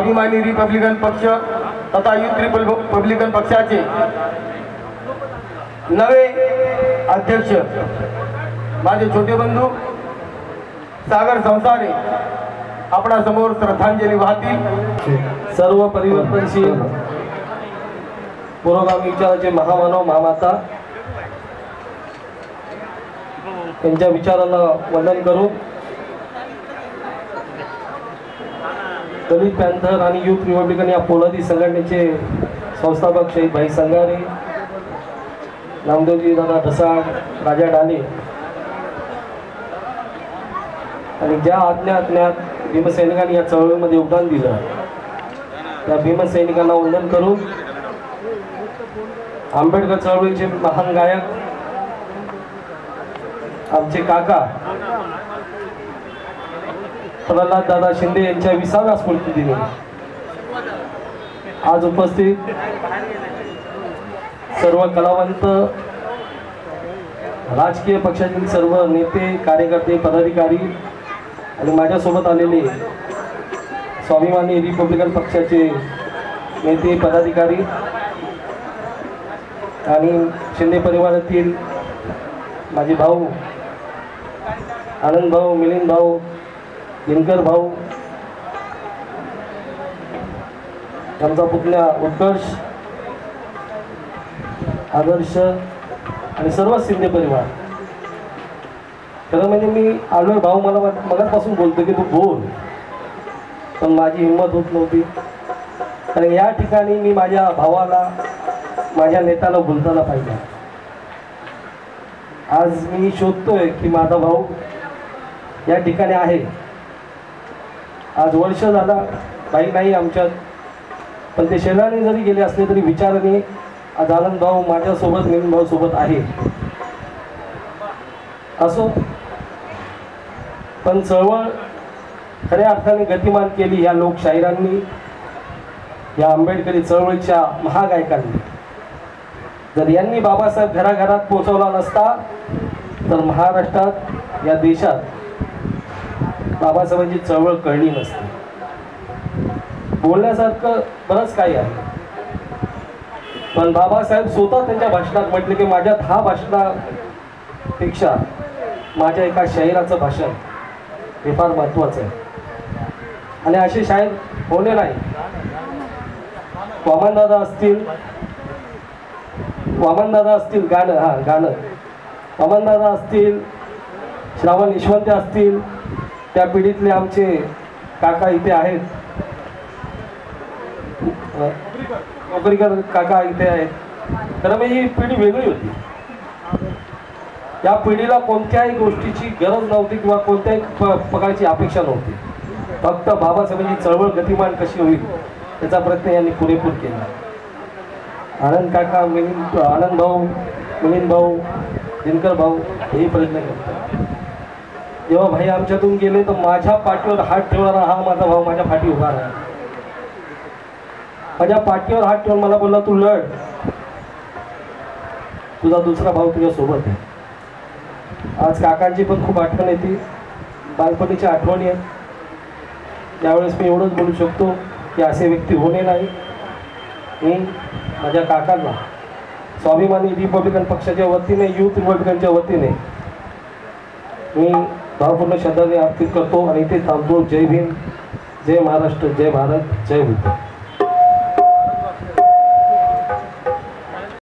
स्वाभिमानी रिपब्लिकन पक्ष तथा युथ रिपब्लिकन पक्षाचे नवे अध्यक्ष माझे छोटे बंधू सागर संसारे आपणा समोर श्रद्धांजली वाहतील। सर्व परिवर्तनशील पुरोगामी विचाराचे महामानव महामाता त्यांच्या विचारांना वंदन करून दलित पॅंथर आणि युथ रिपब्लिकन या पोलादी संघटनेचे संस्थापक शहीद भाई संगारे, नामदेवजी दादा ढसाळ, राजा डाले आणि ज्या अज्ञात भीमसैनिकांनी या चळवळीमध्ये योगदान दिलं त्या भीमसैनिकांना वंदन करून आंबेडकर चळवळीचे महान गायक आमचे काका प्रल्हाद दादा शिंदे यांच्या 20व्या स्मृतिदिनी आज उपस्थित सर्व कलावंत, राजकीय पक्षातील सर्व नेते, कार्यकर्ते, पदाधिकारी आणि माझ्यासोबत आलेले स्वाभिमानी रिपब्लिकन पक्षाचे नेते, पदाधिकारी आणि शिंदे परिवारातील माझे भाऊ आनंद भाऊ, मिलिंद भाऊ, दिनकर भाऊ, आमचा पुतण्या उत्कर्ष, आदर्श आणि सर्व शिंदे परिवार। खरं म्हणजे मी आलोय भाऊ, मला मगापासून बोलतो की तू बोल, पण माझी हिंमत होत नव्हती कारण या ठिकाणी मी माझ्या भावाला, माझ्या नेत्याला बोलताना पाहिजे। आज मी शोधतोय की माझा भाऊ या ठिकाणी आहे। आज वर्ष झाला बाई नाही आमच्यात, पण ते शरीराने जरी गेले असले तरी विचाराने आज आनंद भाऊ माझ्यासोबत, मिलिंद भाऊ सोबत आहे। असो, पण चळवळ खऱ्या अर्थाने गतिमान केली या लोकशाहीरांनी, या आंबेडकरी चळवळीच्या महागायकांनी। जर यांनी बाबासाहेब घराघरात पोहोचवला नसता तर महाराष्ट्रात, या देशात बाबासाहेबांची चळवळ कळली नसती। बोलण्यासारखं बरंच काही आहे, पण बाबासाहेब स्वतः त्यांच्या भाषणात म्हटले की माझ्या 10 भाषणापेक्षा माझ्या एका शाहिराचं भाषण हे फार महत्त्वाचं आहे आणि असे शाहीर होणे नाही। वामनदादा असतील गाणं वामनदादा असतील, श्रावण यशवंत असतील, त्या पिढीतले आमचे काका इथे आहेत, नोकरीकर काका इथे आहेत। तर मग ही पिढी वेगळी होती। या पिढीला कोणत्याही गोष्टीची गरज नव्हती किंवा कोणत्याही प्रकारची अपेक्षा नव्हती, फक्त बाबासाहेबांची चळवळ गतिमान कशी होईल त्याचा प्रयत्न यांनी पुरेपूर केला। आनंद काका, आनंद भाऊ, मिलिंद भाऊ, दिनकर भाऊ हेही प्रयत्न करतात। जेव्हा भाई आमच्यातून गेले तर माझ्या पाठीवर हात ठेवणारा हा माझा भाऊ माझ्या पाठी उभा राहिला। माझ्या पाठीवर हात ठेवून मला बोलला, तू लढ, तुझा दुसरा भाऊ तुझ्या सोबत आहे। आज काकांची पण खूप आठवण येते, बालपणीच्या आठवणी आहेत। त्यावेळेस मी एवढंच बोलू शकतो की असे व्यक्ती होणे नाही। मी माझ्या काकांना स्वाभिमानी रिपब्लिकन पक्षाच्या वतीने, युथ रिपब्लिकनच्या वतीने मी भावपूर्ण श्रद्धांजली अर्पित करतो आणि इथे थांबतो। जय भीम, जय महाराष्ट्र, जय भारत, जय बुद्ध।